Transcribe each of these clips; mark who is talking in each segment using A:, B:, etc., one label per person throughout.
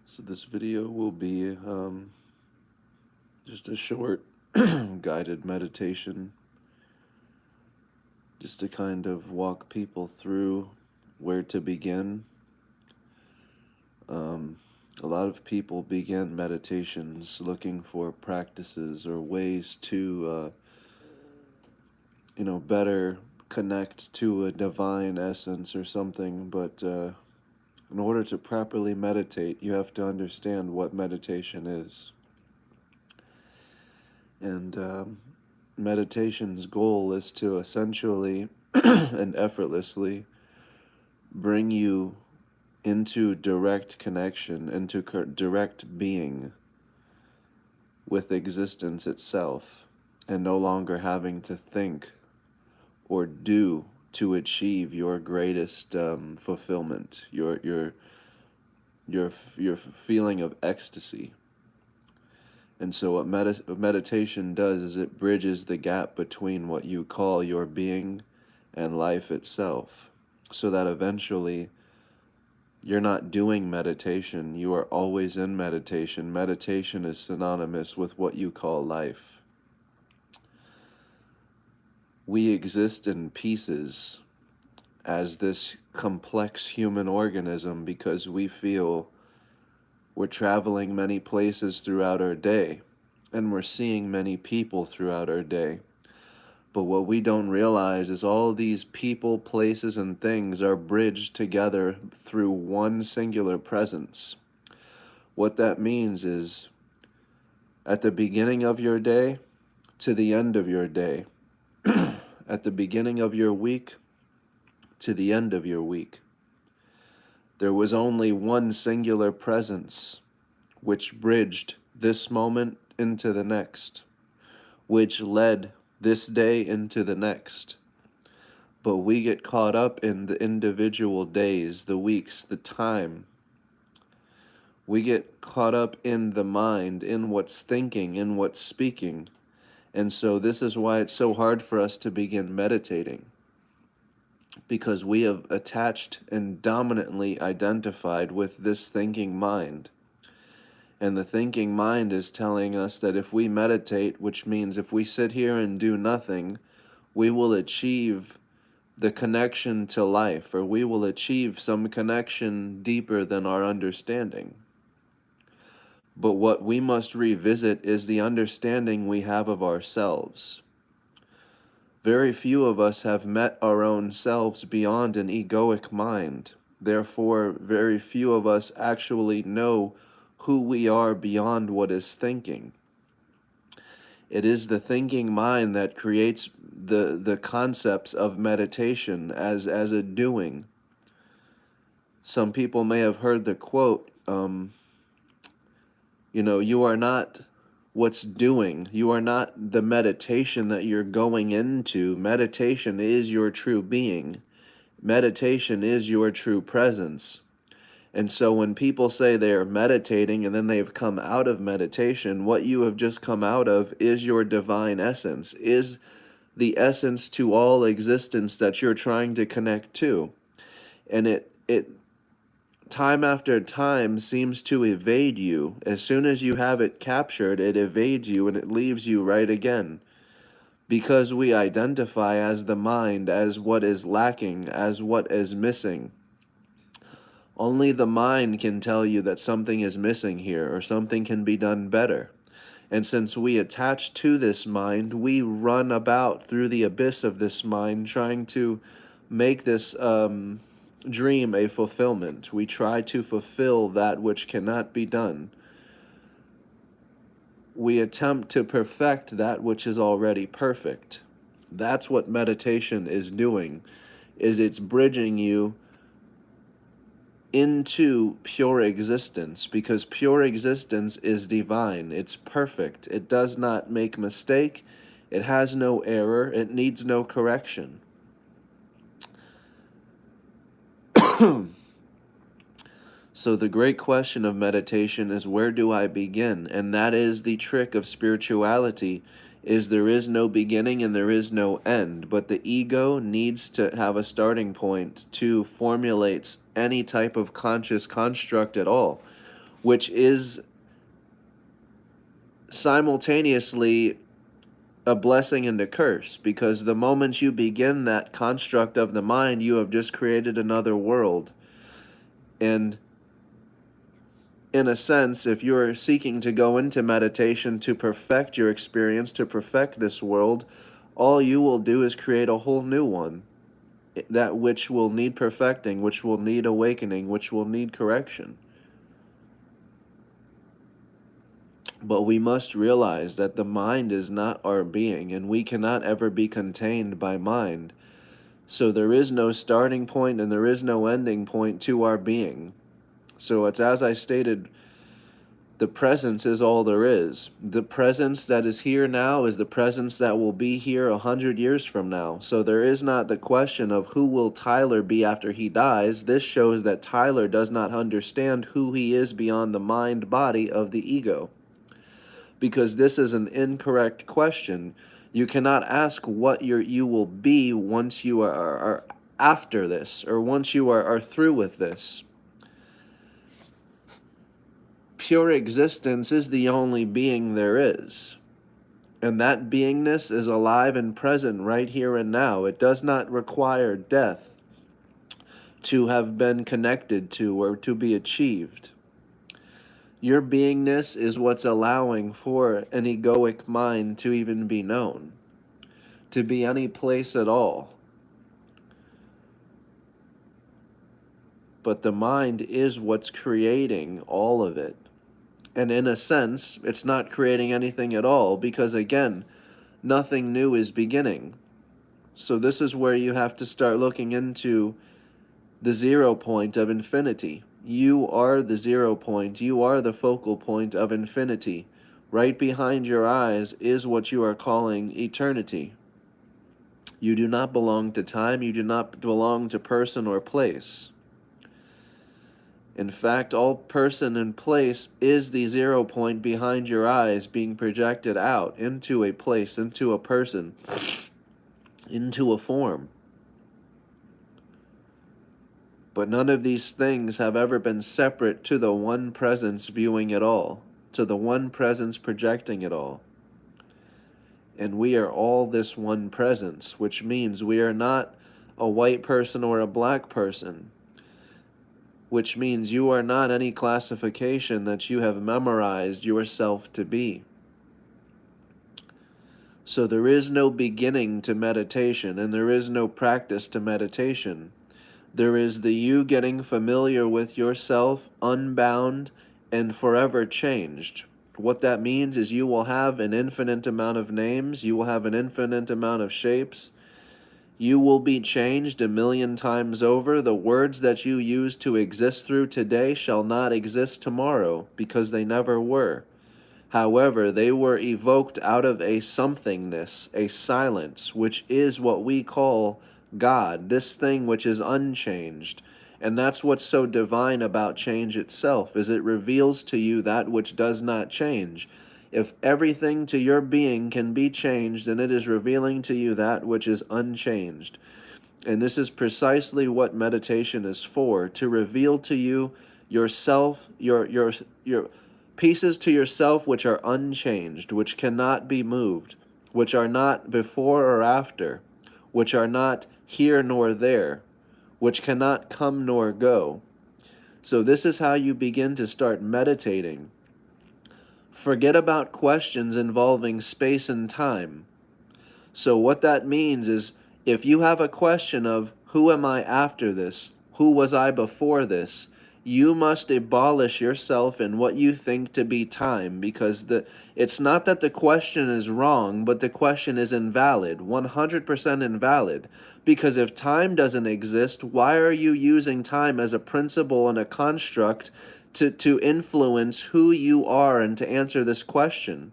A: So this video will be just a short guided meditation, just to kind of walk people through where to begin. Um, a lot of people begin meditations looking for practices or ways to, better connect to a divine essence or something, but in order to properly meditate, you have to understand what meditation is. And meditation's goal is to essentially and effortlessly bring you into direct connection, into direct being with existence itself, and no longer having to think or do to achieve your greatest fulfillment, your feeling of ecstasy. And so what meditation does is it bridges the gap between what you call your being and life itself, so that eventually you're not doing meditation, you are always in meditation. Meditation is synonymous with what you call life. We exist in pieces as this complex human organism because we feel we're traveling many places throughout our day, and we're seeing many people throughout our day. But what we don't realize is all these people, places, and things are bridged together through one singular presence. What that means is, at the beginning of your day to the end of your day, at the beginning of your week to the end of your week, there was only one singular presence which bridged this moment into the next, which led this day into the next. But we get caught up in the individual days, the weeks, the time. We get caught up in the mind, in what's thinking, in what's speaking. And so this is why it's so hard for us to begin meditating, because we have attached and dominantly identified with this thinking mind. And the thinking mind is telling us that if we meditate, which means if we sit here and do nothing, we will achieve the connection to life, or we will achieve some connection deeper than our understanding. But what we must revisit is the understanding we have of ourselves. Very few of us have met our own selves beyond an egoic mind. Therefore, very few of us actually know who we are beyond what is thinking. It is the thinking mind that creates the concepts of meditation as a doing. Some people may have heard the quote, you are not what's doing. You are not the meditation that you're going into. Meditation is your true being. Meditation is your true presence. And so when people say they are meditating and then they've come out of meditation, what you have just come out of is your divine essence, is the essence to all existence that you're trying to connect to. And it time after time seems to evade you. As soon as you have it captured, it evades you and it leaves you right again. Because we identify as the mind, as what is lacking, as what is missing. Only the mind can tell you that something is missing here or something can be done better. And since we attach to this mind, we run about through the abyss of this mind trying to make this dream a fulfillment. We try to fulfill that which cannot be done. We attempt to perfect that which is already perfect. That's what meditation is doing, is it's bridging you into pure existence, because pure existence is divine. It's perfect. It does not make mistake. It has no error. It needs no correction. So the great question of meditation is, where do I begin? And that is the trick of spirituality, is there is no beginning and there is no end. But the ego needs to have a starting point to formulate any type of conscious construct at all. which is simultaneously a blessing and a curse, because the moment you begin that construct of the mind, you have just created another world. And in a sense, if you're seeking to go into meditation to perfect your experience, to perfect this world, all you will do is create a whole new one, that which will need perfecting, which will need awakening, which will need correction. But we must realize that the mind is not our being, and we cannot ever be contained by mind. So there is no starting point and there is no ending point to our being. So it's as I stated, the presence is all there is. The presence that is here now is the presence that will be here 100 years from now. So there is not the question of who will Tyler be after he dies. This shows that Tyler does not understand who he is beyond the mind body of the ego, because this is an incorrect question. You cannot ask what you will be once you are after this, or once you are through with this. Pure existence is the only being there is. And that beingness is alive and present right here and now. It does not require death to have been connected to or to be achieved. Your beingness is what's allowing for an egoic mind to even be known, to be any place at all. But the mind is what's creating all of it. And in a sense, it's not creating anything at all, because again, nothing new is beginning. So this is where you have to start looking into the 0 point of infinity. You are the 0 point. You are the focal point of infinity. Right behind your eyes is what you are calling eternity. You do not belong to time. You do not belong to person or place. In fact, all person and place is the 0 point behind your eyes being projected out into a place, into a person, into a form. But none of these things have ever been separate to the one presence viewing it all, to the one presence projecting it all. And we are all this one presence, which means we are not a white person or a black person, which means you are not any classification that you have memorized yourself to be. So there is no beginning to meditation, and there is no practice to meditation. There is the you getting familiar with yourself, unbound and forever changed. What that means is you will have an infinite amount of names, you will have an infinite amount of shapes. You will be changed 1,000,000 times over. The words that you use to exist through today shall not exist tomorrow, because they never were. However, they were evoked out of a somethingness, a silence, which is what we call God, this thing which is unchanged. And that's what's so divine about change itself, is it reveals to you that which does not change. If everything to your being can be changed, then it is revealing to you that which is unchanged. And this is precisely what meditation is for, to reveal to you yourself, your pieces to yourself which are unchanged, which cannot be moved, which are not before or after, which are not here nor there, which cannot come nor go. So this is how you begin to start meditating. Forget about questions involving space and time. So what that means is, if you have a question of who am I after this, who was I before this, you must abolish yourself in what you think to be time, because it's not that the question is wrong, but the question is invalid, 100% invalid. Because if time doesn't exist, why are you using time as a principle and a construct to influence who you are and to answer this question?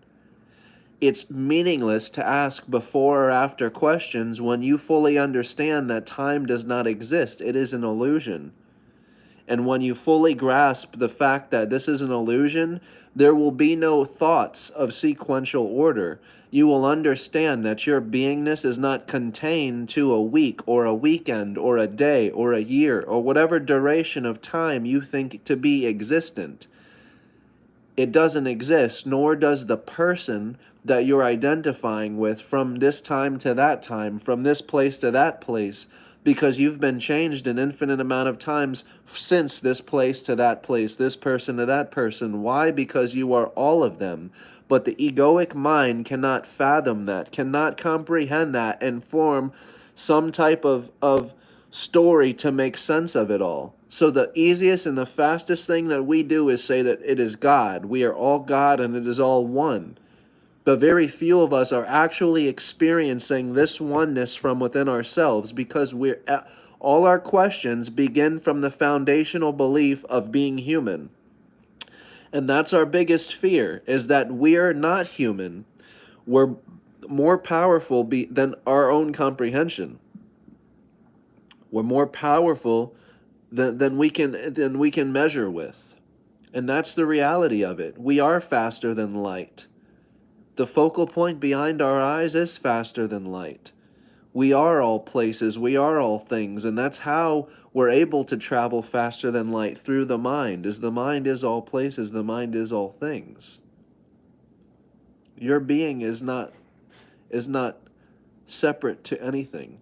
A: It's meaningless to ask before or after questions when you fully understand that time does not exist. It is an illusion. And when you fully grasp the fact that this is an illusion, there will be no thoughts of sequential order. You will understand that your beingness is not contained to a week or a weekend or a day or a year or whatever duration of time you think to be existent. It doesn't exist, nor does the person that you're identifying with from this time to that time, from this place to that place, because you've been changed an infinite amount of times since this place to that place, this person to that person. Why? Because you are all of them. But the egoic mind cannot fathom that, cannot comprehend that, and form some type of story to make sense of it all. So the easiest and the fastest thing that we do is say that it is God. We are all God and it is all one. But very few of us are actually experiencing this oneness from within ourselves, because all our questions begin from the foundational belief of being human. And that's our biggest fear, is that we're not human. We're more powerful than our own comprehension. We're more powerful than we can measure with. And that's the reality of it. We are faster than light. The focal point behind our eyes is faster than light. We are all places, we are all things, and that's how we're able to travel faster than light, through the mind. As the mind is all places, the mind is all things. Your being is not separate to anything.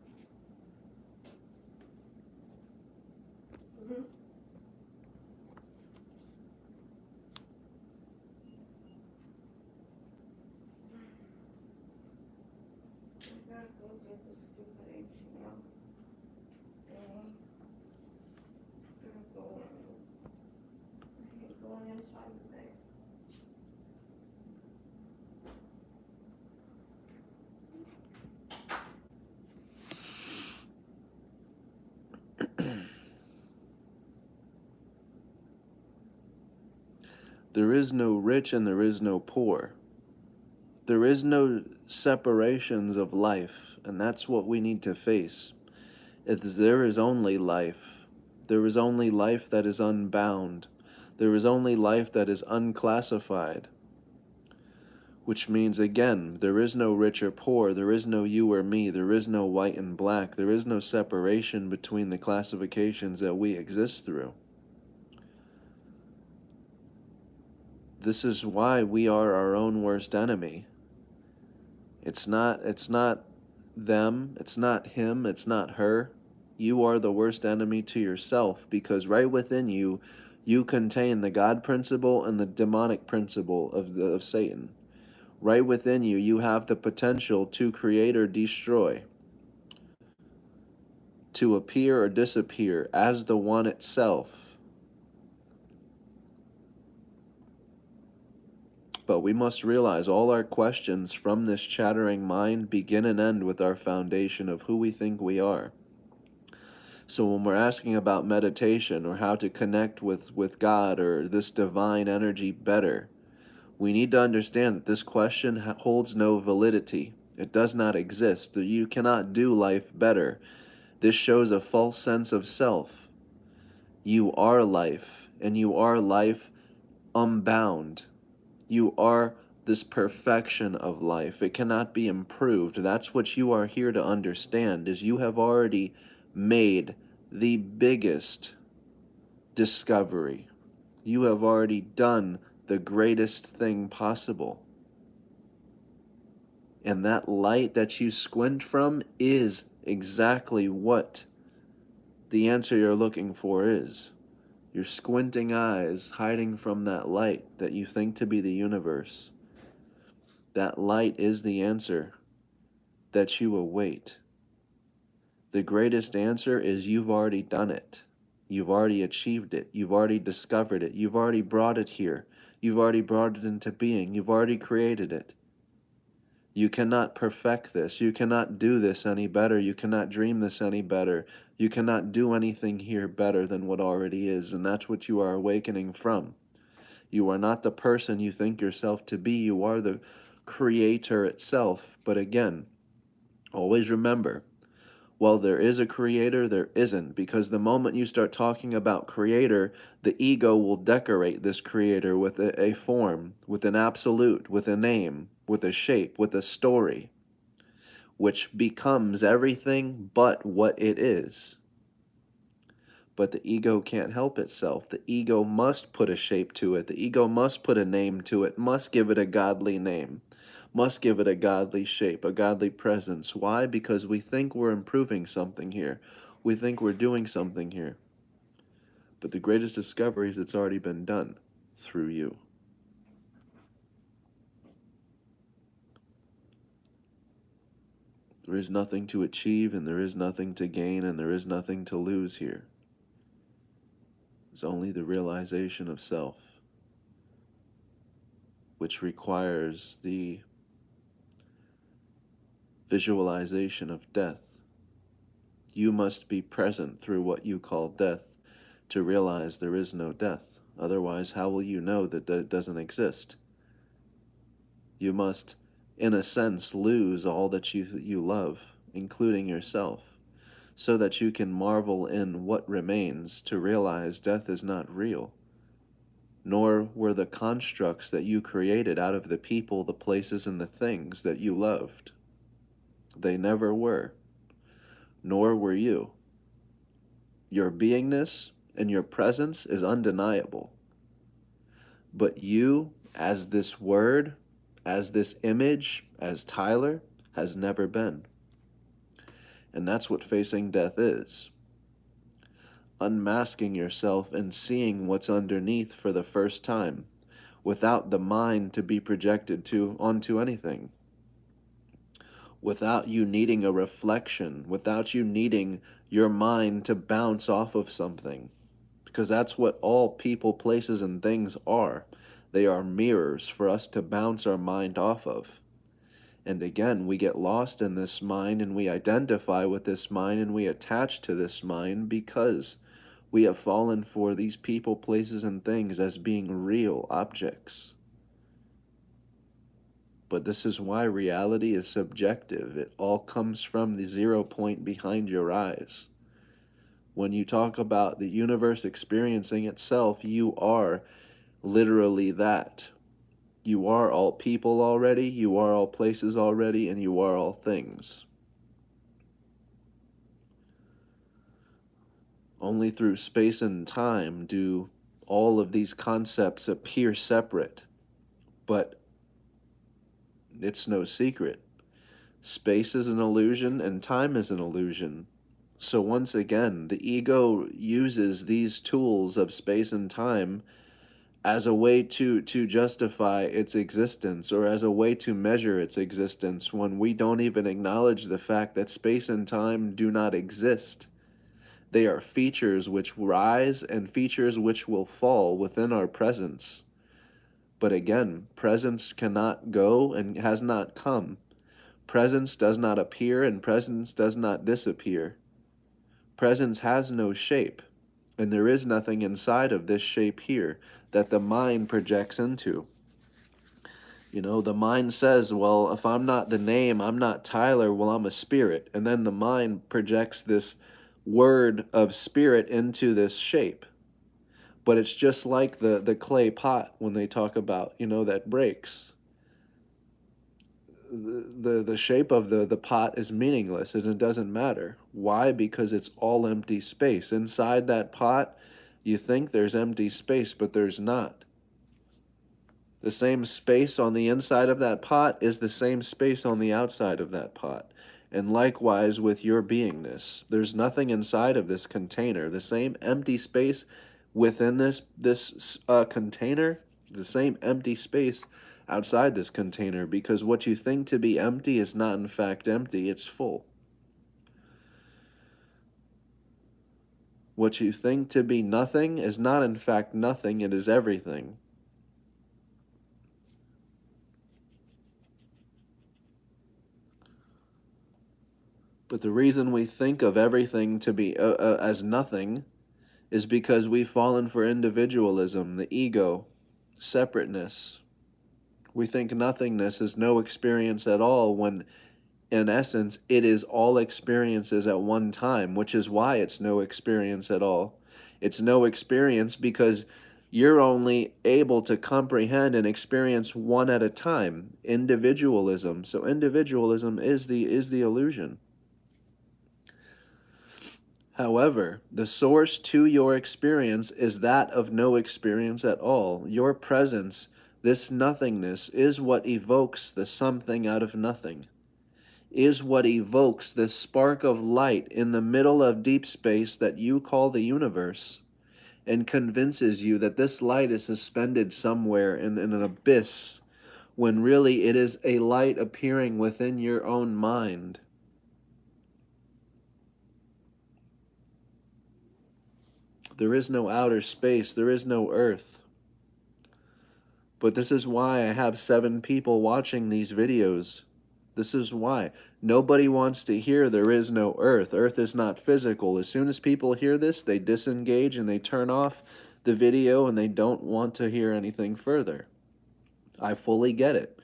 A: There is no rich and there is no poor. There is no separations of life, and that's what we need to face. There is only life. There is only life that is unbound. There is only life that is unclassified. Which means, again, there is no rich or poor. There is no you or me. There is no white and black. There is no separation between the classifications that we exist through. This is why we are our own worst enemy. It's not them, it's not him, it's not her. You are the worst enemy to yourself, because right within you, you contain the God principle and the demonic principle of Satan. Right within you, you have the potential to create or destroy, to appear or disappear as the one itself. But we must realize all our questions from this chattering mind begin and end with our foundation of who we think we are. So when we're asking about meditation or how to connect with God or this divine energy better, we need to understand that this question holds no validity. It does not exist. You cannot do life better. This shows a false sense of self. You are life, and you are life unbound. You are this perfection of life. It cannot be improved. That's what you are here to understand, is you have already made the biggest discovery. You have already done the greatest thing possible. And that light that you squint from is exactly what the answer you're looking for is. Your squinting eyes hiding from that light that you think to be the universe. That light is the answer that you await. The greatest answer is you've already done it. You've already achieved it. You've already discovered it. You've already brought it here. You've already brought it into being. You've already created it. You cannot perfect this. You cannot do this any better. You cannot dream this any better. You cannot do anything here better than what already is, and that's what you are awakening from. You are not the person you think yourself to be. You are the creator itself. But again, always remember, well, there is a creator, there isn't, because the moment you start talking about creator, the ego will decorate this creator with a form, with an absolute, with a name, with a shape, with a story, which becomes everything but what it is. But the ego can't help itself. The ego must put a shape to it. The ego must put a name to it, must give it a godly name, must give it a godly shape, a godly presence. Why? Because we think we're improving something here. We think we're doing something here. But the greatest discovery is it's already been done through you. There is nothing to achieve, and there is nothing to gain, and there is nothing to lose here. It's only the realization of self, which requires the visualization of death. You must be present through what you call death to realize there is no death. Otherwise, how will you know that it doesn't exist? You must, in a sense, lose all that you love, including yourself, so that you can marvel in what remains to realize death is not real, nor were the constructs that you created out of the people, the places, and the things that you loved. They never were, nor were you. Your beingness and your presence is undeniable. But you, as this word, as this image, as Tyler, has never been. And that's what facing death is. Unmasking yourself and seeing what's underneath for the first time, without the mind to be projected onto anything. Without you needing a reflection, without you needing your mind to bounce off of something. Because that's what all people, places, and things are. They are mirrors for us to bounce our mind off of. And again, we get lost in this mind, and we identify with this mind, and we attach to this mind because we have fallen for these people, places, and things as being real objects. But this is why reality is subjective. It all comes from the 0 point behind your eyes. When you talk about the universe experiencing itself, you are literally that. You are all people already, you are all places already, and you are all things. Only through space and time do all of these concepts appear separate. But it's no secret. Space is an illusion and time is an illusion. So once again, the ego uses these tools of space and time as a way to justify its existence, or as a way to measure its existence, when we don't even acknowledge the fact that space and time do not exist. They are features which rise and features which will fall within our presence. But again, presence cannot go and has not come. Presence does not appear and presence does not disappear. Presence has no shape, and there is nothing inside of this shape here that the mind projects into. You know, the mind says, well, if I'm not the name, I'm not Tyler, well, I'm a spirit. And then the mind projects this word of spirit into this shape. But it's just like the clay pot when they talk about, that breaks. The shape of the pot is meaningless, and it doesn't matter. Why? Because it's all empty space. Inside that pot, you think there's empty space, but there's not. The same space on the inside of that pot is the same space on the outside of that pot. And likewise with your beingness. There's nothing inside of this container. The same empty space within this container, the same empty space outside this container, because what you think to be empty is not in fact empty, it's full. What you think to be nothing is not in fact nothing, it is everything. But the reason we think of everything to be as nothing is because we've fallen for individualism, the ego, separateness. We think nothingness is no experience at all, when in essence it is all experiences at one time, which is why it's no experience at all. It's no experience because you're only able to comprehend and experience one at a time. Individualism. So individualism is the illusion. However, the source to your experience is that of no experience at all. Your presence, this nothingness, is what evokes the something out of nothing, is what evokes this spark of light in the middle of deep space that you call the universe, and convinces you that this light is suspended somewhere in an abyss, when really it is a light appearing within your own mind. There is no outer space, there is no earth. But this is why I have 7 people watching these videos. This is why. Nobody wants to hear there is no earth. Earth is not physical. As soon as people hear this, they disengage and they turn off the video and they don't want to hear anything further. I fully get it.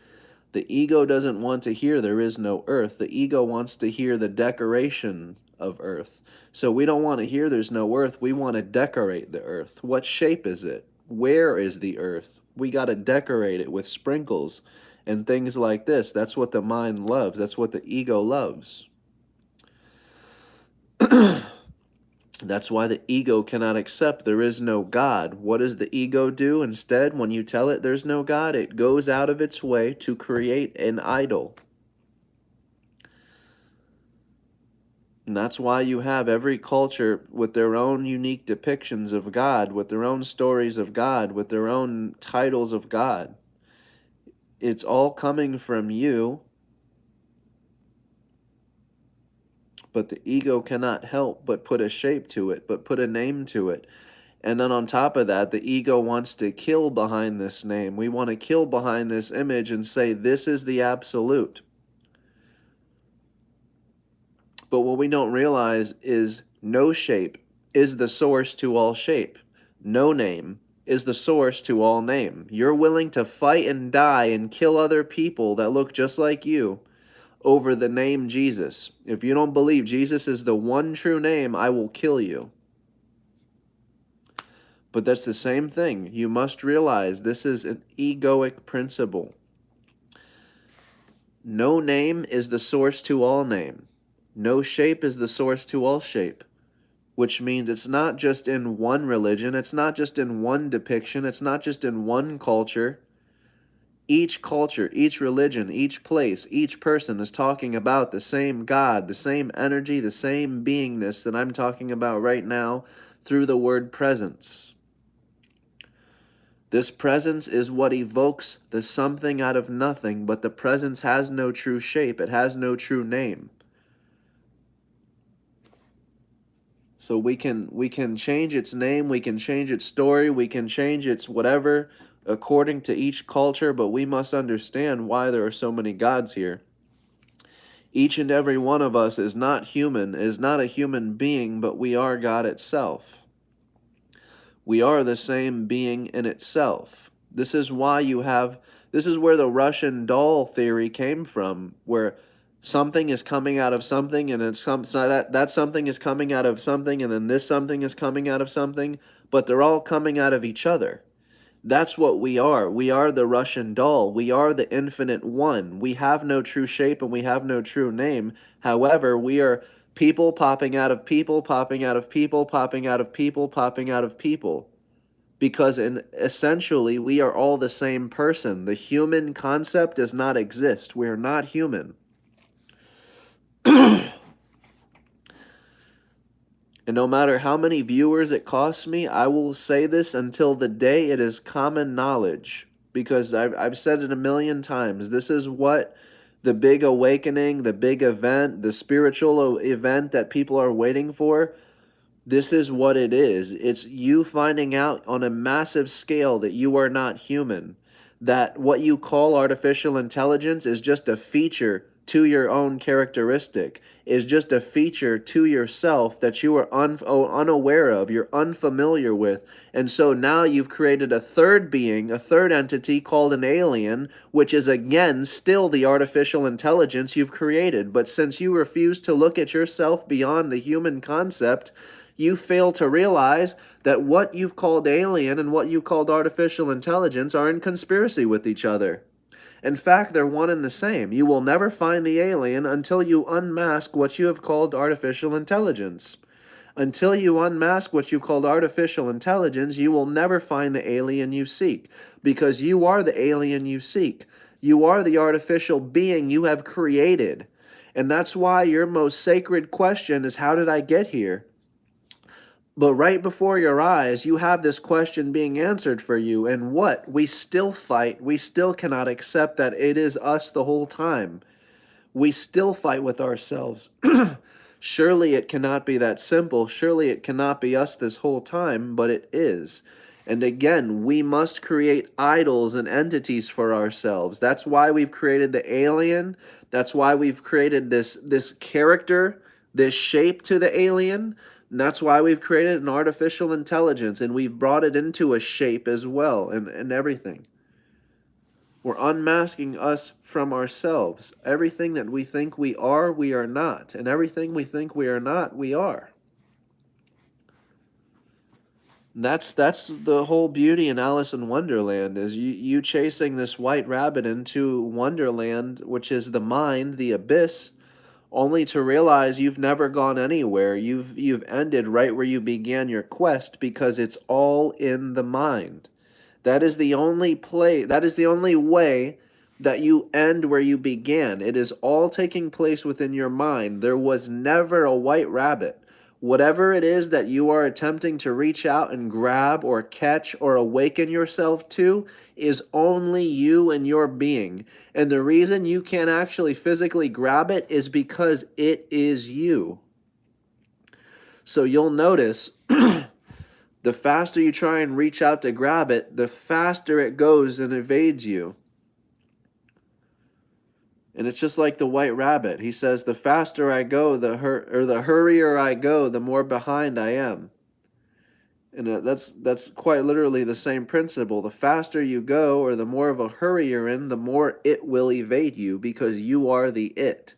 A: The ego doesn't want to hear there is no earth. The ego wants to hear the decoration of earth. So we don't want to hear there's no earth. We want to decorate the earth. What shape is it? Where is the earth? We got to decorate it with sprinkles and things like this. That's what the mind loves. That's what the ego loves. That's why the ego cannot accept there is no God. What does the ego do instead? When you tell it there's no God, it goes out of its way to create an idol. And that's why you have every culture with their own unique depictions of God, with their own stories of God, with their own titles of God. It's all coming from you, but the ego cannot help but put a shape to it, but put a name to it. And then on top of that, the ego wants to kill behind this name. We want to kill behind this image and say, this is the absolute. But what we don't realize is no shape is the source to all shape. No name is the source to all name. You're willing to fight and die and kill other people that look just like you over the name Jesus. If you don't believe Jesus is the one true name, I will kill you. But that's the same thing. You must realize this is an egoic principle. No name is the source to all name. No shape is the source to all shape. Which means it's not just in one religion, it's not just in one depiction, it's not just in one culture. Each culture, each religion, each place, each person is talking about the same God, the same energy, the same beingness that I'm talking about right now through the word presence. This presence is what evokes the something out of nothing, but the presence has no true shape, it has no true name. So we can change its name, we can change its story, we can change its whatever according to each culture, but we must understand why there are so many gods here. Each and every one of us is not human, is not a human being, but we are God itself. We are the same being in itself. This is why this is where the Russian doll theory came from, where something is coming out of something, and that something is coming out of something, and then this something is coming out of something, but they're all coming out of each other. That's what we are. We are the Russian doll. We are the infinite one. We have no true shape and we have no true name. However, we are people popping out of people, popping out of people, popping out of people, popping out of people. Because essentially, we are all the same person. The human concept does not exist. We are not human. And no matter how many viewers it costs me, I will say this until the day it is common knowledge. Because I've said it a million times. This is what the big awakening, the big event, the spiritual event that people are waiting for, this is what it is. It's you finding out on a massive scale that you are not human. That what you call artificial intelligence is just a feature to your own characteristic, is just a feature to yourself that you are unaware of, you're unfamiliar with. And so now you've created a third being, a third entity called an alien, which is again still the artificial intelligence you've created. But since you refuse to look at yourself beyond the human concept, you fail to realize that what you've called alien and what you called artificial intelligence are in conspiracy with each other. In fact, they're one and the same. You will never find the alien until you unmask what you have called artificial intelligence. Until you unmask what you've called artificial intelligence, you will never find the alien you seek, because you are the alien you seek. You are the artificial being you have created. And that's why your most sacred question is, how did I get here? But right before your eyes, you have this question being answered for you. And what? We still fight. We still cannot accept that it is us the whole time. We still fight with ourselves. Surely it cannot be that simple. Surely it cannot be us this whole time, but it is. And again, we must create idols and entities for ourselves. That's why we've created the alien. That's why we've created this character, this shape to the alien. And that's why we've created an artificial intelligence, and we've brought it into a shape as well, and everything. We're unmasking us from ourselves. Everything that we think we are not. And everything we think we are not, we are. That's the whole beauty in Alice in Wonderland, is you chasing this white rabbit into Wonderland, which is the mind, the abyss, only to realize you've never gone anywhere. You've ended right where you began your quest, because it's all in the mind. That is the only that is the only way that you end where you began. It is all taking place within your mind. There was never a white rabbit. Whatever it is that you are attempting to reach out and grab or catch or awaken yourself to is only you and your being. And the reason you can't actually physically grab it is because it is you. So you'll notice the faster you try and reach out to grab it, the faster it goes and evades you. And it's just like the white rabbit. He says, the faster I go, the hurrier I go, the more behind I am. And that's quite literally the same principle. The faster you go, or the more of a hurry you're in, the more it will evade you, because you are the it.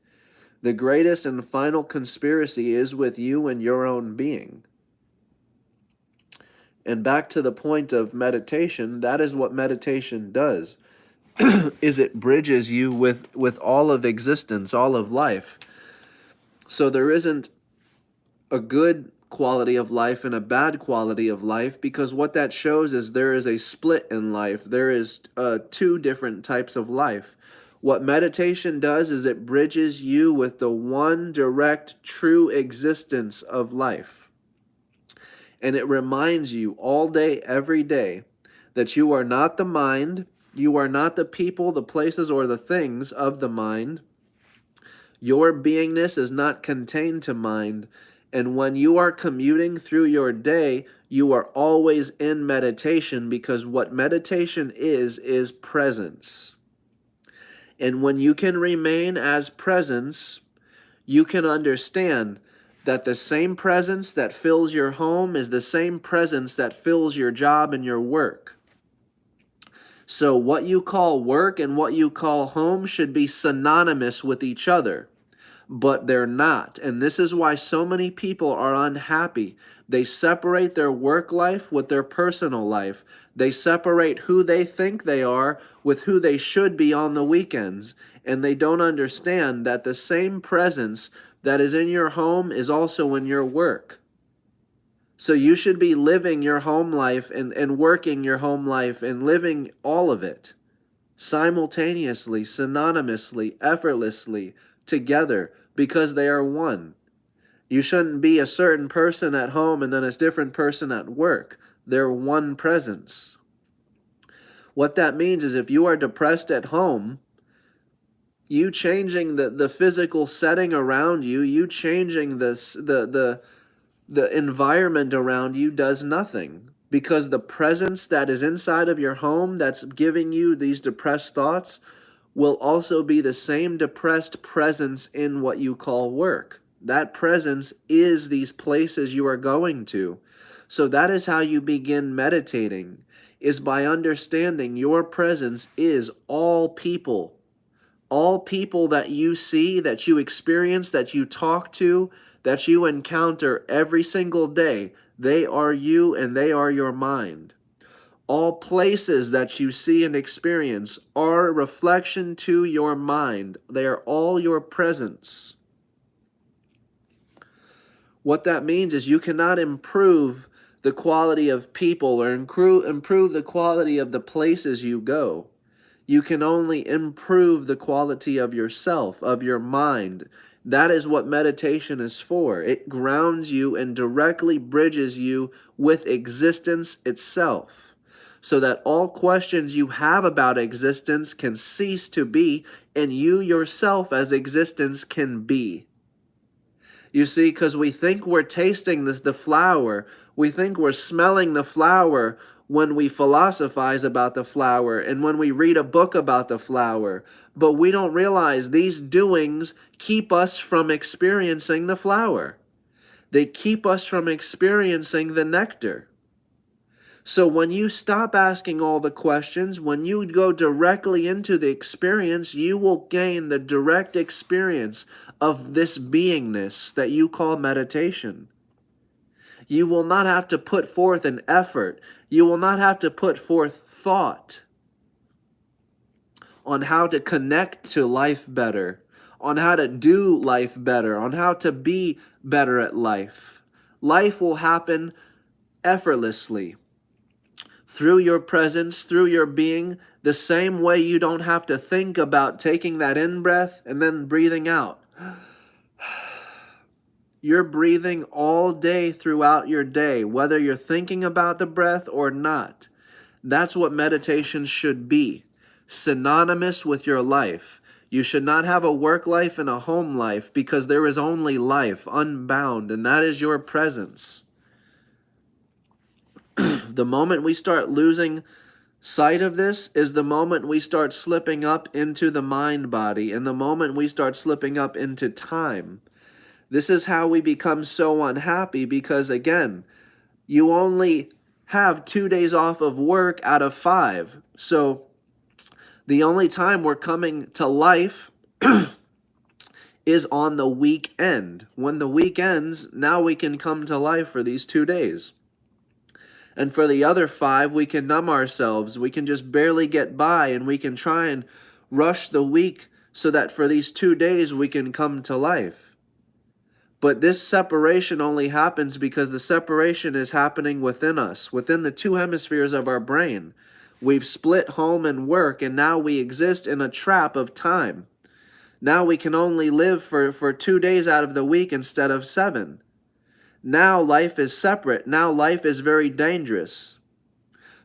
A: The greatest and final conspiracy is with you and your own being. And back to the point of meditation, that is what meditation does. Is it bridges you with all of existence, all of life. So there isn't a good quality of life and a bad quality of life, because what that shows is there is a split in life. There is two different types of life. What meditation does is it bridges you with the one direct true existence of life. And it reminds you all day, every day, that you are not the mind. You are not the people, the places, or the things of the mind. Your beingness is not contained to mind. And when you are commuting through your day, you are always in meditation, because what meditation is presence. And when you can remain as presence, you can understand that the same presence that fills your home is the same presence that fills your job and your work. So what you call work and what you call home should be synonymous with each other, but they're not. And this is why so many people are unhappy. They separate their work life with their personal life. They separate who they think they are with who they should be on the weekends. And they don't understand that the same presence that is in your home is also in your work. So you should be living your home life and working your home life and living all of it simultaneously, synonymously, effortlessly, together, because they are one. You shouldn't be a certain person at home and then a different person at work. They're one presence. What that means is, if you are depressed at home, you changing the physical setting around you, you changing the environment around you does nothing, because the presence that is inside of your home that's giving you these depressed thoughts will also be the same depressed presence in what you call work. That presence is these places you are going to. So that is how you begin meditating, is by understanding your presence is all people. All people that you see, that you experience, that you talk to, that you encounter every single day, they are you and they are your mind. All places that you see and experience are a reflection to your mind. They are all your presence. What that means is you cannot improve the quality of people or improve the quality of the places you go. You can only improve the quality of yourself, of your mind. That is what meditation is for. It grounds you and directly bridges you with existence itself, so that all questions you have about existence can cease to be, and you yourself as existence can be. You see, because we think we're tasting the flower, we think we're smelling the flower when we philosophize about the flower and when we read a book about the flower. But we don't realize these doings keep us from experiencing the flower. They keep us from experiencing the nectar. So when you stop asking all the questions, when you go directly into the experience, you will gain the direct experience of this beingness that you call meditation. You will not have to put forth an effort. You will not have to put forth thought on how to connect to life better, on how to do life better, on how to be better at life. Life will happen effortlessly through your presence, through your being, the same way you don't have to think about taking that in breath and then breathing out. You're breathing all day throughout your day, whether you're thinking about the breath or not. That's what meditation should be, synonymous with your life. You should not have a work life and a home life, because there is only life, unbound, and that is your presence. The moment we start losing sight of this is the moment we start slipping up into the mind body, and the moment we start slipping up into time. This is how we become so unhappy, because again, you only have 2 days off of work out of 5. So the only time we're coming to life is on the weekend. When the week ends, now we can come to life for these 2 days. And for the other 5, we can numb ourselves. We can just barely get by, and we can try and rush the week so that for these 2 days we can come to life. But this separation only happens because the separation is happening within us, within the 2 hemispheres of our brain. We've split home and work, and now we exist in a trap of time. Now we can only live for 2 days out of the week instead of 7. Now life is separate. Now life is very dangerous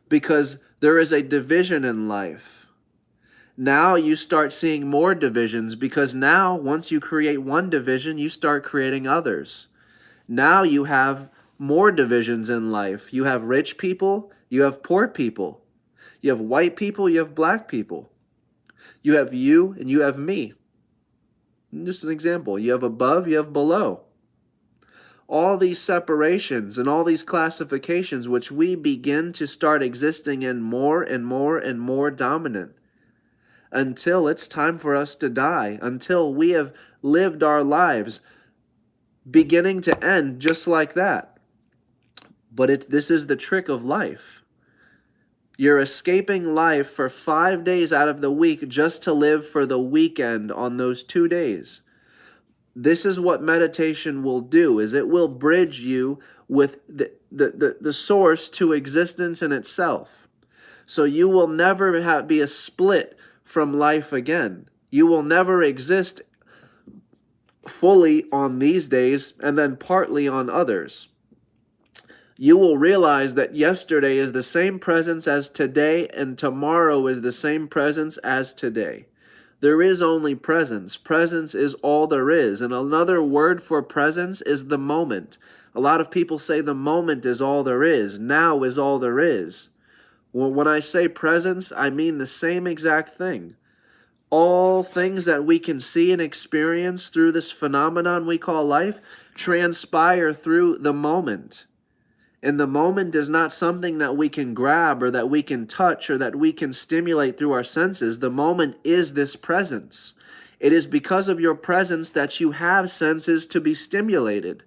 A: because there is a division in life. Now you start seeing more divisions, because now once you create one division, you start creating others. Now you have more divisions in life. You have rich people, you have poor people. You have white people, you have black people. You have you and you have me. Just an example. You have above, you have below. All these separations and all these classifications, which we begin to start existing in more and more and more dominant, until it's time for us to die, until we have lived our lives beginning to end just like that. But this is the trick of life. You're escaping life for 5 days out of the week just to live for the weekend on those 2 days. This is what meditation will do, is it will bridge you with the source to existence in itself. So you will never be a split from life again. You will never exist fully on these days and then partly on others. You will realize that yesterday is the same presence as today, and tomorrow is the same presence as today. There is only presence. Presence is all there is. And another word for presence is the moment. A lot of people say the moment is all there is. Now is all there is. Well, when I say presence, I mean the same exact thing. All things that we can see and experience through this phenomenon we call life transpire through the moment. And the moment is not something that we can grab or that we can touch or that we can stimulate through our senses. The moment is this presence. It is because of your presence that you have senses to be stimulated.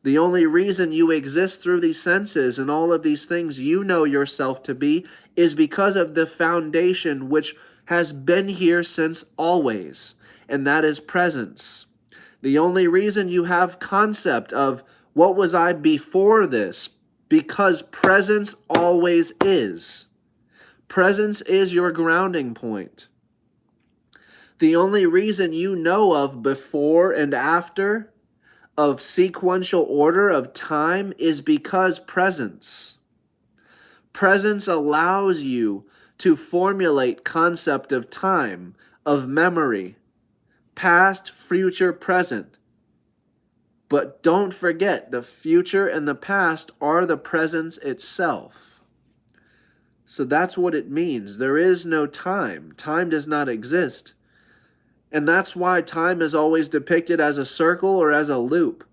A: The only reason you exist through these senses and all of these things you know yourself to be is because of the foundation which has been here since always, and that is presence. The only reason you have concept of What was I before this? Because presence always is. Presence is your grounding point. The only reason you know of before and after, of sequential order of time, is because presence. Presence allows you to formulate concept of time, of memory, past, future, present. But don't forget, the future and the past are the presence itself. So that's what it means. There is no time. Time does not exist. And that's why time is always depicted as a circle or as a loop,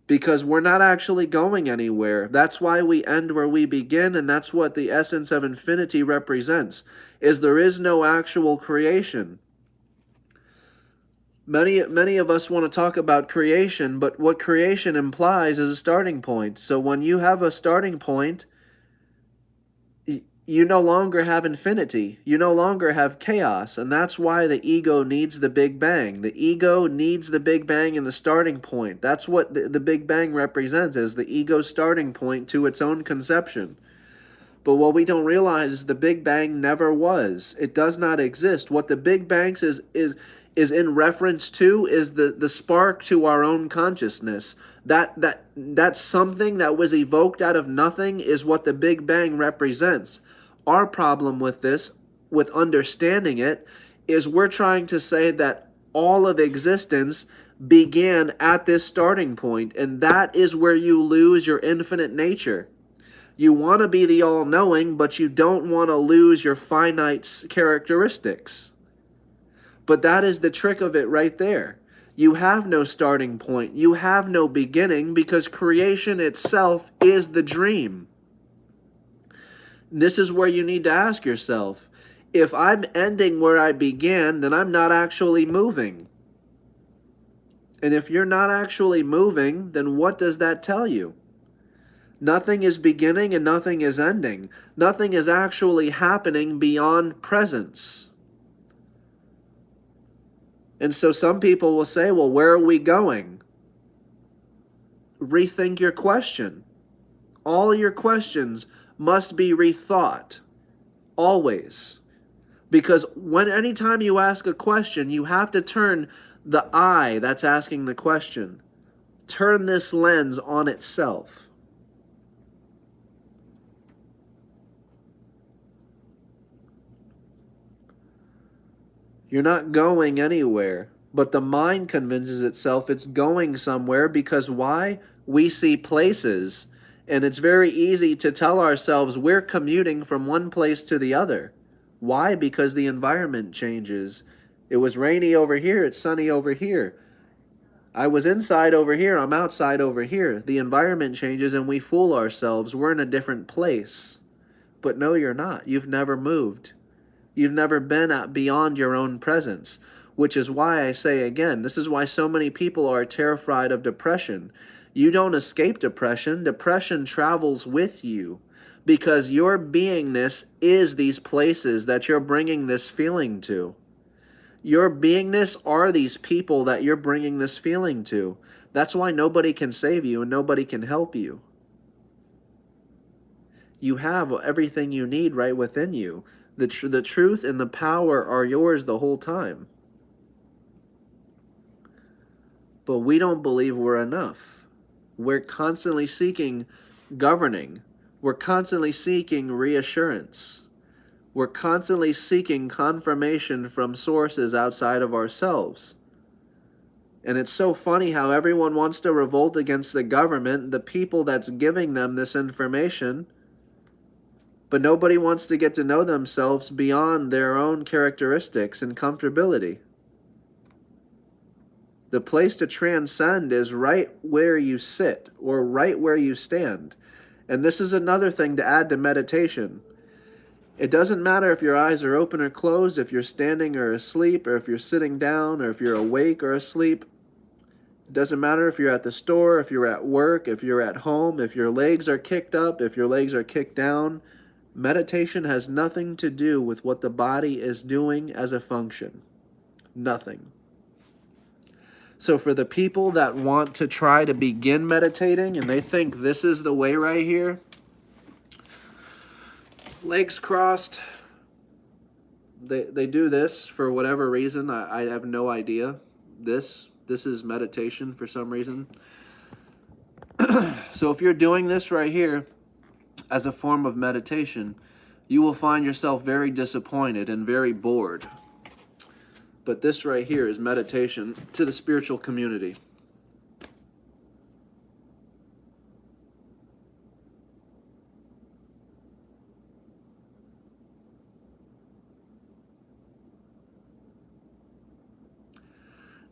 A: because we're not actually going anywhere. That's why we end where we begin, and that's what the essence of infinity represents, is there is no actual creation. Many of us want to talk about creation, but what creation implies is a starting point. So when you have a starting point, you no longer have infinity. You no longer have chaos. And that's why the ego needs the Big Bang. The ego needs the Big Bang and the starting point. That's what the Big Bang represents, as the ego's starting point to its own conception. But what we don't realize is the Big Bang never was. It does not exist. What the Big Bang is in reference to is the spark to our own consciousness. That's something that was evoked out of nothing is what the Big Bang represents. Our problem with this, with understanding it, is we're trying to say that all of existence began at this starting point, and that is where you lose your infinite nature. You want to be the all-knowing, but you don't want to lose your finite characteristics. But that is the trick of it right there. You have no starting point. You have no beginning, because creation itself is the dream. This is where you need to ask yourself, if I'm ending where I began, then I'm not actually moving. And if you're not actually moving, then what does that tell you? Nothing is beginning and nothing is ending. Nothing is actually happening beyond presence. And so some people will say, well, where are we going? Rethink your question. All your questions must be rethought. Always. Because anytime you ask a question, you have to turn the I that's asking the question. Turn this lens on itself. You're not going anywhere, but the mind convinces itself it's going somewhere, because why? We see places, and it's very easy to tell ourselves we're commuting from one place to the other. Why? Because the environment changes. It was rainy over here, it's sunny over here. I was inside over here, I'm outside over here. The environment changes and we fool ourselves. We're in a different place. But no, you're not. You've never moved. You've never been beyond your own presence, which is why I say again, this is why so many people are terrified of depression. You don't escape depression. Depression travels with you, because your beingness is these places that you're bringing this feeling to. Your beingness are these people that you're bringing this feeling to. That's why nobody can save you and nobody can help you. You have everything you need right within you. The truth and the power are yours the whole time. But we don't believe we're enough. We're constantly seeking governing. We're constantly seeking reassurance. We're constantly seeking confirmation from sources outside of ourselves. And it's so funny how everyone wants to revolt against the government, the people that's giving them this information, but nobody wants to get to know themselves beyond their own characteristics and comfortability. The place to transcend is right where you sit, or right where you stand. And this is another thing to add to meditation. It doesn't matter if your eyes are open or closed, if you're standing or asleep, or if you're sitting down, or if you're awake or asleep. It doesn't matter if you're at the store, if you're at work, if you're at home, if your legs are kicked up, if your legs are kicked down. Meditation has nothing to do with what the body is doing as a function. Nothing. So for the people that want to try to begin meditating and they think this is the way right here, legs crossed, they do this for whatever reason. I have no idea. This is meditation for some reason. So if you're doing this right here as a form of meditation, you will find yourself very disappointed and very bored. But this right here is meditation to the spiritual community.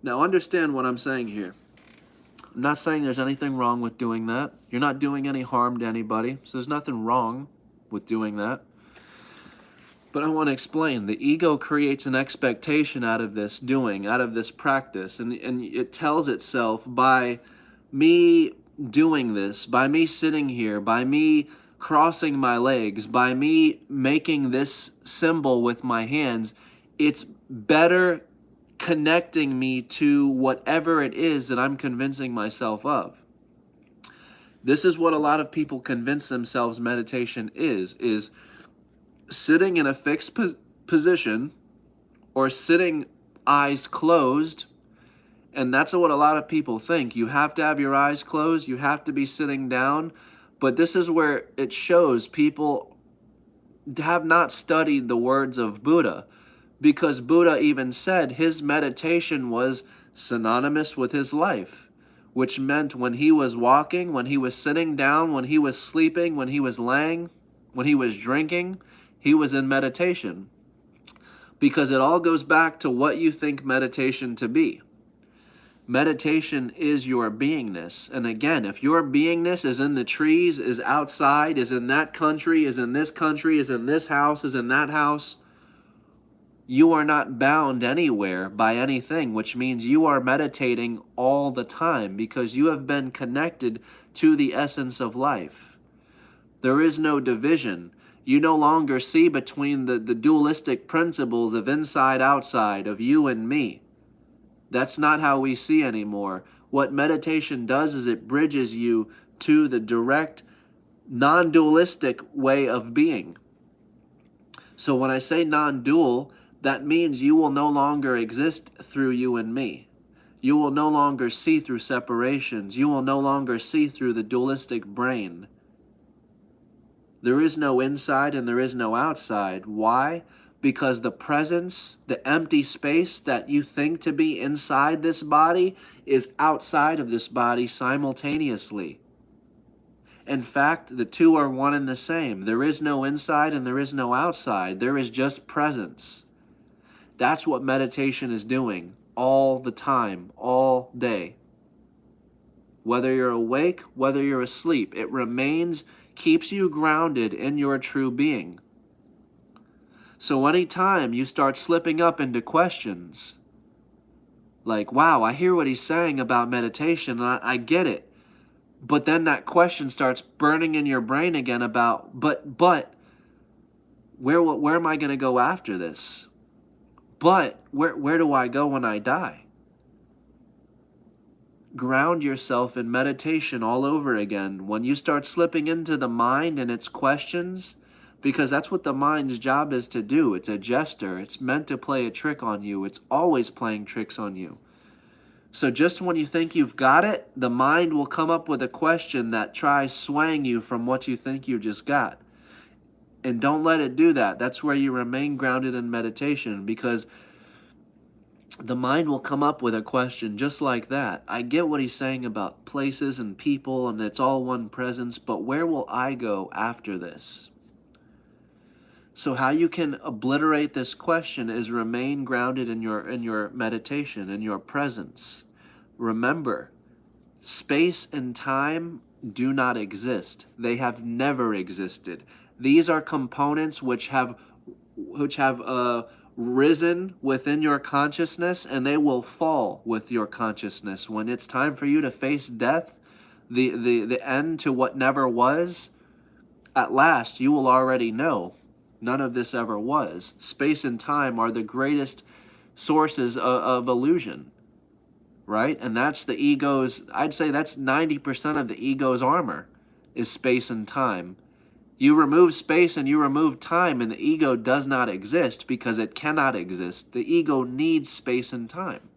A: Now understand what I'm saying here. I'm not saying there's anything wrong with doing that. You're not doing any harm to anybody, so there's nothing wrong with doing that. But I want to explain. The ego creates an expectation out of this doing, out of this practice, and it tells itself by me doing this, by me sitting here, by me crossing my legs, by me making this symbol with my hands, it's better connecting me to whatever it is that I'm convincing myself of. This is what a lot of people convince themselves meditation is sitting in a fixed position or sitting eyes closed. And that's what a lot of people think. You have to have your eyes closed. You have to be sitting down. But this is where it shows people have not studied the words of Buddha, because Buddha even said his meditation was synonymous with his life, which meant when he was walking, when he was sitting down, when he was sleeping, when he was laying, when he was drinking, he was in meditation. Because it all goes back to what you think meditation to be. Meditation is your beingness. And again, if your beingness is in the trees, is outside, is in that country, is in this country, is in this house, is in that house, you are not bound anywhere by anything, which means you are meditating all the time because you have been connected to the essence of life. There is no division. You no longer see between the dualistic principles of inside, outside, of you and me. That's not how we see anymore. What meditation does is it bridges you to the direct, non-dualistic way of being. So when I say non-dual, that means you will no longer exist through you and me. You will no longer see through separations. You will no longer see through the dualistic brain. There is no inside and there is no outside. Why? Because the presence, the empty space that you think to be inside this body is outside of this body simultaneously. In fact, the two are one and the same. There is no inside and there is no outside. There is just presence. That's what meditation is doing all the time, all day. Whether you're awake, whether you're asleep, it remains, keeps you grounded in your true being. So anytime you start slipping up into questions, like, wow, I hear what he's saying about meditation, and I get it. But then that question starts burning in your brain again about, but where am I going to go after this? But where do I go when I die? Ground yourself in meditation all over again. When you start slipping into the mind and its questions, because that's what the mind's job is to do. It's a jester. It's meant to play a trick on you. It's always playing tricks on you. So just when you think you've got it, the mind will come up with a question that tries swaying you from what you think you just got. And don't let it do that. That's where you remain grounded in meditation, because the mind will come up with a question just like that. I get what he's saying about places and people and it's all one presence, but where will I go after this? So how you can obliterate this question is remain grounded in your meditation, in your presence. Remember, space and time do not exist. They have never existed. These are components which have risen within your consciousness, and they will fall with your consciousness. When it's time for you to face death, the end to what never was, at last you will already know none of this ever was. Space and time are the greatest sources of illusion. right? And that's the ego's, I'd say that's 90% of the ego's armor is space and time. You remove space and you remove time, and the ego does not exist because it cannot exist. The ego needs space and time.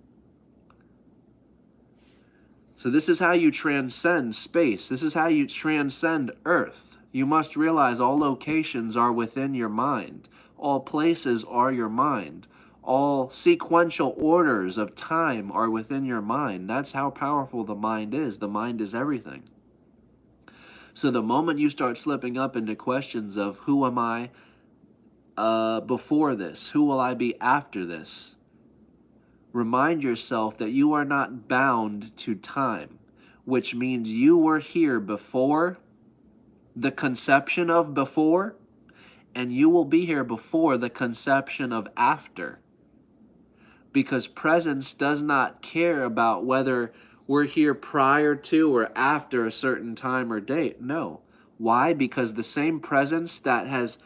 A: So this is how you transcend space. This is how you transcend Earth. You must realize all locations are within your mind. All places are your mind. All sequential orders of time are within your mind. That's how powerful the mind is. The mind is everything. So the moment you start slipping up into questions of who am I before this? Who will I be after this? Remind yourself that you are not bound to time, which means you were here before the conception of before, and you will be here before the conception of after. Because presence does not care about whether we're here prior to or after a certain time or date. No. Why? Because the same presence that has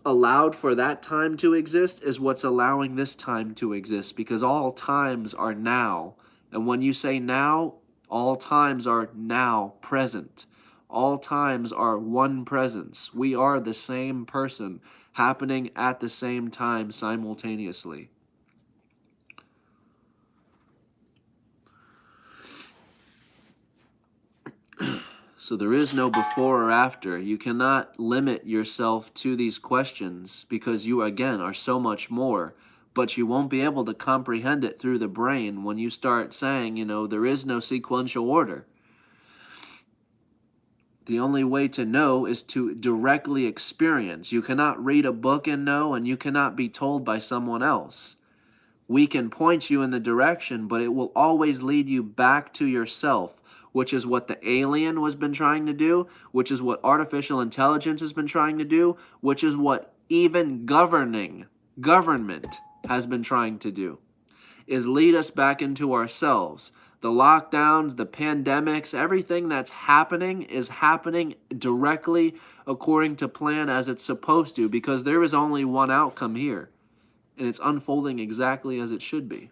A: allowed for that time to exist is what's allowing this time to exist, because all times are now. And when you say now, all times are now present. All times are one presence. We are the same person happening at the same time simultaneously. So there is no before or after. You cannot limit yourself to these questions because you, again, are so much more. But you won't be able to comprehend it through the brain when you start saying, there is no sequential order. The only way to know is to directly experience. You cannot read a book and know, and you cannot be told by someone else. We can point you in the direction, but it will always lead you back to yourself, which is what the alien has been trying to do, which is what artificial intelligence has been trying to do, which is what even government has been trying to do, is lead us back into ourselves. The lockdowns, the pandemics, everything that's happening is happening directly according to plan as it's supposed to, because there is only one outcome here, and it's unfolding exactly as it should be.